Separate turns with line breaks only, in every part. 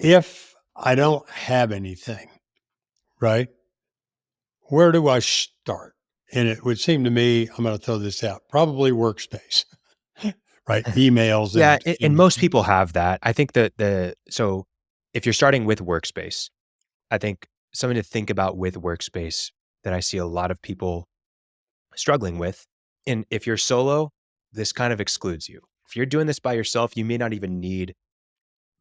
if I don't have anything, right? Where do I start? And it would seem to me, I'm going to throw this out, probably workspace, right? Emails
Yeah,
and,
and most people have that. I think that so if you're starting with Workspace, I think something to think about with Workspace that I see a lot of people struggling with, and if you're solo, this kind of excludes you. If you're doing this by yourself, you may not even need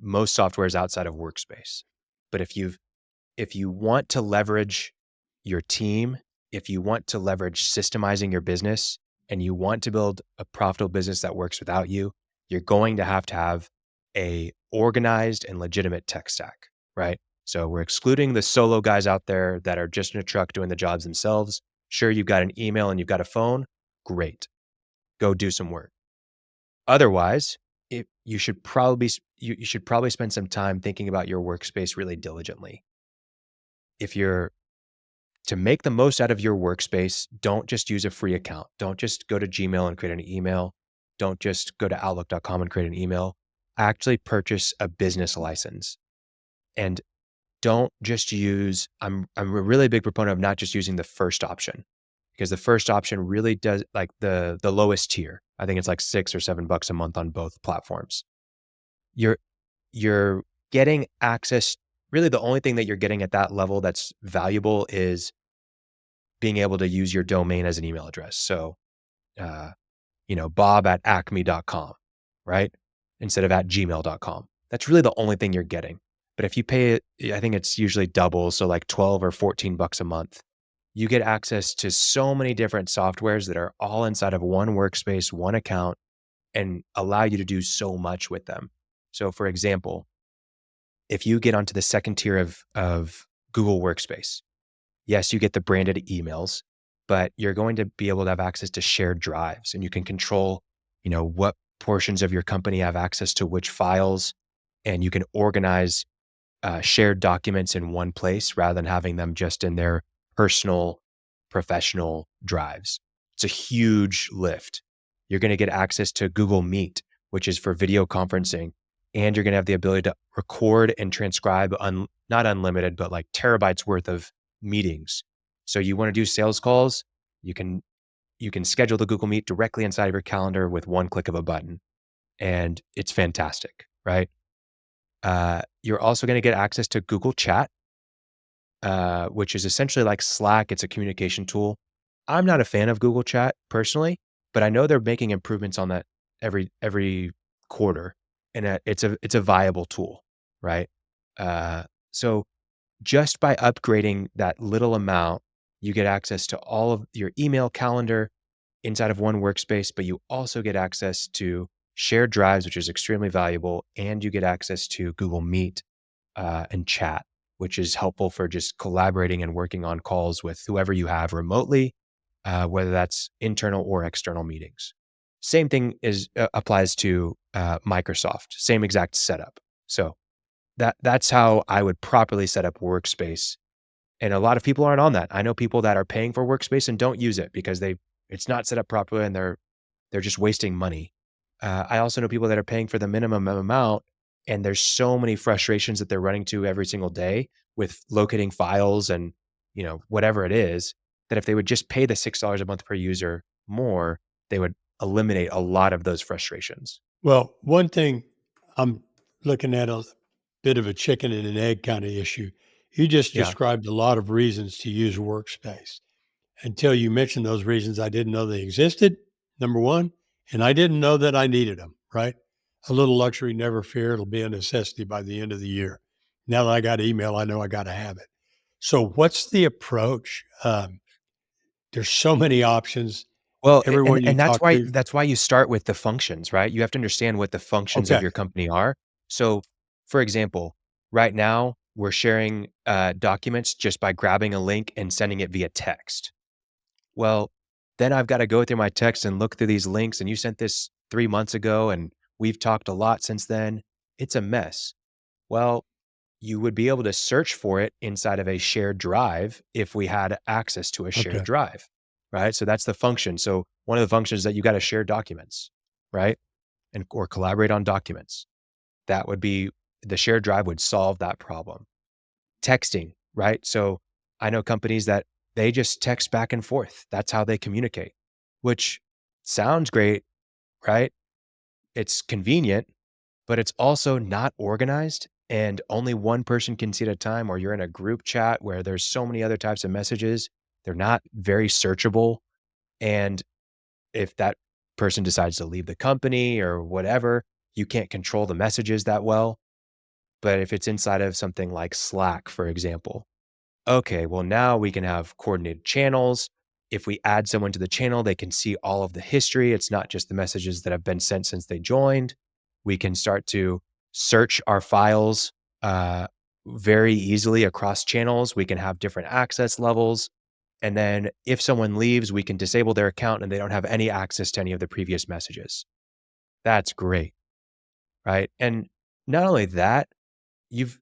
most softwares outside of Workspace. But if you want to leverage your team, if you want to leverage systemizing your business and you want to build a profitable business that works without you, you're going to have a organized and legitimate tech stack, right? So we're excluding the solo guys out there that are just in a truck doing the jobs themselves. Sure, you've got an email and you've got a phone. Great. Go do some work. Otherwise, you should probably you should probably spend some time thinking about your workspace really diligently. If you're to make the most out of your workspace, don't just use a free account. Don't just go to Gmail and create an email. Don't just go to outlook.com and create an email. Actually purchase a business license. And don't just use I'm a really big proponent of not just using the first option, because the first option really does like the lowest tier. I think it's like $6 or $7 a month on both platforms. You're you're getting access. Really, the only thing that you're getting at that level that's valuable is being able to use your domain as an email address. So, uh, bob@acme.com, right? Instead of at gmail.com. That's really the only thing you're getting. But if you pay it, I think it's usually double. So like 12 or $14 a month, you get access to so many different softwares that are all inside of one workspace, one account, and allow you to do so much with them. So for example, if you get onto the second tier of Google Workspace, yes, you get the branded emails, but you're going to be able to have access to shared drives, and you can control, what portions of your company have access to which files, and you can organize shared documents in one place rather than having them just in their personal, professional drives. It's a huge lift. You're going to get access to Google Meet, which is for video conferencing, and you're going to have the ability to record and transcribe not unlimited, but like terabytes worth of meetings. So you want to do sales calls, you can schedule the Google Meet directly inside of your calendar with one click of a button, and it's fantastic, right? You're also going to get access to Google Chat, which is essentially like Slack. It's a communication tool. I'm not a fan of Google Chat personally, but I know they're making improvements on that every quarter, and it's a viable tool, right? So just by upgrading that little amount, you get access to all of your email calendar inside of one workspace, but you also get access to shared drives, which is extremely valuable, and you get access to Google Meet and chat, which is helpful for just collaborating and working on calls with whoever you have remotely, whether that's internal or external meetings. Same thing applies to Microsoft, same exact setup. So that's how I would properly set up Workspace. And a lot of people aren't on that. I know people that are paying for Workspace and don't use it because it's not set up properly and they're just wasting money. I also know people that are paying for the minimum amount, and there's so many frustrations that they're running to every single day with locating files and, whatever it is, that if they would just pay the $6 a month per user more, they would eliminate a lot of those frustrations.
well, one thing I'm looking at a bit of a chicken and an egg kind of issue. You just
Yeah.
described a lot of reasons to use Workspace. Until you mentioned those reasons, I didn't know they existed, number one, and I didn't know that I needed them, right? A little luxury, never fear. It'll be a necessity by the end of the year. Now that I got email, I know I got to have it. So, what's the approach? There's so many options.
Well,
Everyone you
and that's
talk
why
to,
you start with the functions, right? You have to understand what the functions of
okay,
your company are. So, for example, right now we're sharing documents just by grabbing a link and sending it via text. Well, then I've got to go through my text and look through these links, and you sent this 3 months ago, and we've talked a lot since then. It's a mess. Well, you would be able to search for it inside of a shared drive if we had access to a shared
okay,
drive, right? So that's the function. So one of the functions is that you got to share documents, right? Or collaborate on documents. That would be the shared drive would solve that problem. Texting, right? So I know companies that they just text back and forth. That's how they communicate, which sounds great, right? It's convenient, but it's also not organized and only one person can see at a time, or you're in a group chat where there's so many other types of messages. They're not very searchable. And if that person decides to leave the company or whatever, you can't control the messages that well. But if it's inside of something like Slack, for example, okay, well, now we can have coordinated channels. If we add someone to the channel, they can see all of the history. It's not just the messages that have been sent since they joined. We can start to search our files very easily across channels. We can have different access levels. And then if someone leaves, we can disable their account and they don't have any access to any of the previous messages. That's great, right? And not only that, you've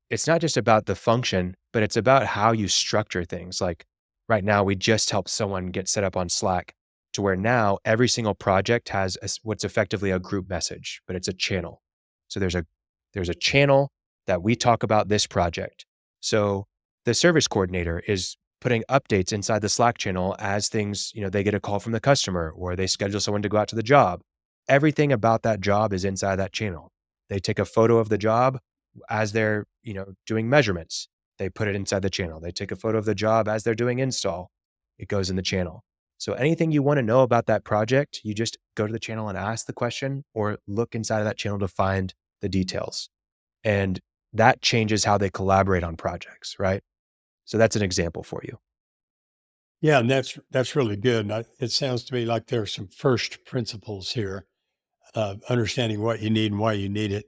it's not just about the function, but it's about how you structure things. Like right now, we just helped someone get set up on Slack to where now every single project has what's effectively a group message, but it's a channel. So there's a channel that we talk about this project. So the service coordinator is putting updates inside the Slack channel as things, they get a call from the customer or they schedule someone to go out to the job. Everything about that job is inside that channel. They take a photo of the job as they're, doing measurements. They put it inside the channel. They take a photo of the job as they're doing install. It goes in the channel. So anything you want to know about that project, you just go to the channel and ask the question or look inside of that channel to find the details. And that changes how they collaborate on projects, right? So that's an example for you.
Yeah, and that's really good. And it sounds to me like there are some first principles here, understanding what you need and why you need it.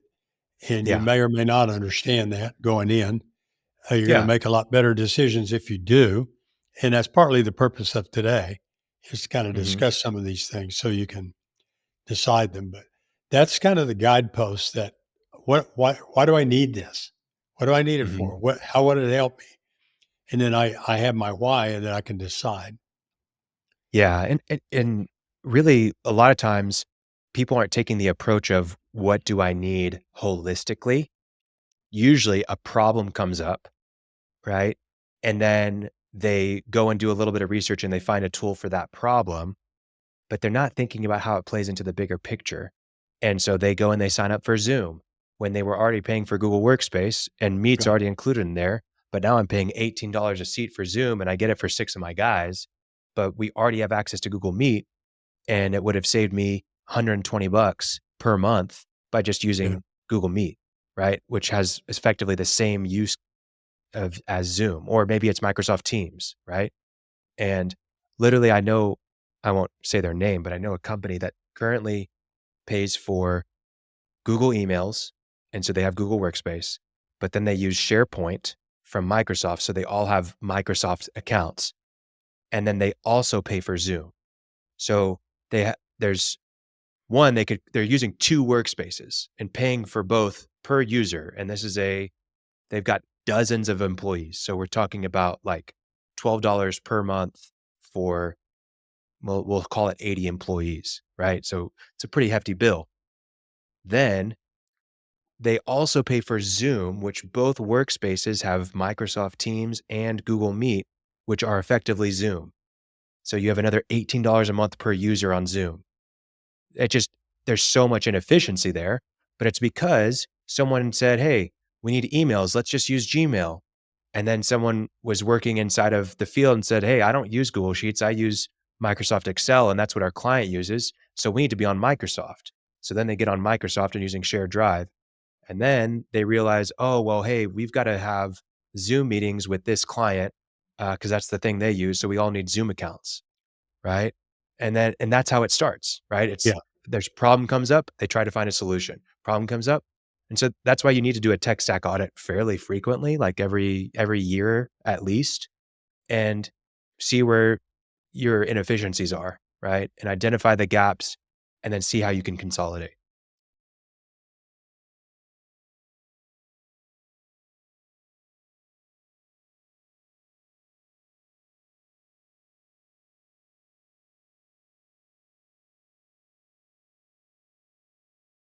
And you
Yeah.
may or may not understand that going in. You're going to
Yeah.
make a lot better decisions if you do. And that's partly the purpose of today, is to kind of
Hmm.
discuss some of these things so you can decide them. But that's kind of the guidepost that why do I need this? What do I need it
Hmm.
for? How would it help me? And then I have my why and then I can decide.
Yeah. And really, a lot of times people aren't taking the approach of what do I need holistically. Usually a problem comes up, right? And then they go and do a little bit of research and they find a tool for that problem, but they're not thinking about how it plays into the bigger picture. And so they go and they sign up for Zoom when they were already paying for Google Workspace and Meet's
Right.
already included in there. But now I'm paying $18 a seat for Zoom and I get it for 6 of my guys, but we already have access to Google Meet and it would have saved me 120 bucks per month by just
Yeah.
using Google Meet, right? Which has effectively the same use of as Zoom, or maybe it's Microsoft Teams, right? And literally, I won't say their name, but I know a company that currently pays for Google emails. And so they have Google Workspace, but then they use SharePoint from Microsoft. So they all have Microsoft accounts. And then they also pay for Zoom. So there's one, they're using two workspaces and paying for both per user. And they've got dozens of employees. So we're talking about like $12 per month for, we'll call it 80 employees, right? So it's a pretty hefty bill. Then they also pay for Zoom, which both workspaces have Microsoft Teams and Google Meet, which are effectively Zoom. So you have another $18 a month per user on Zoom. It just, there's so much inefficiency there, but it's because someone said, hey, we need emails. Let's just use Gmail. And then someone was working inside of the field and said, hey, I don't use Google Sheets. I use Microsoft Excel, and that's what our client uses. So we need to be on Microsoft. So then they get on Microsoft and using shared drive. And then they realize, oh, well, hey, we've got to have Zoom meetings with this client because that's the thing they use. So we all need Zoom accounts, right? And that's how it starts, right?
Yeah.
There's problem comes up, they try to find a solution. Problem comes up. And so that's why you need to do a tech stack audit fairly frequently, like every year at least, and see where your inefficiencies are, right? And identify the gaps and then see how you can consolidate.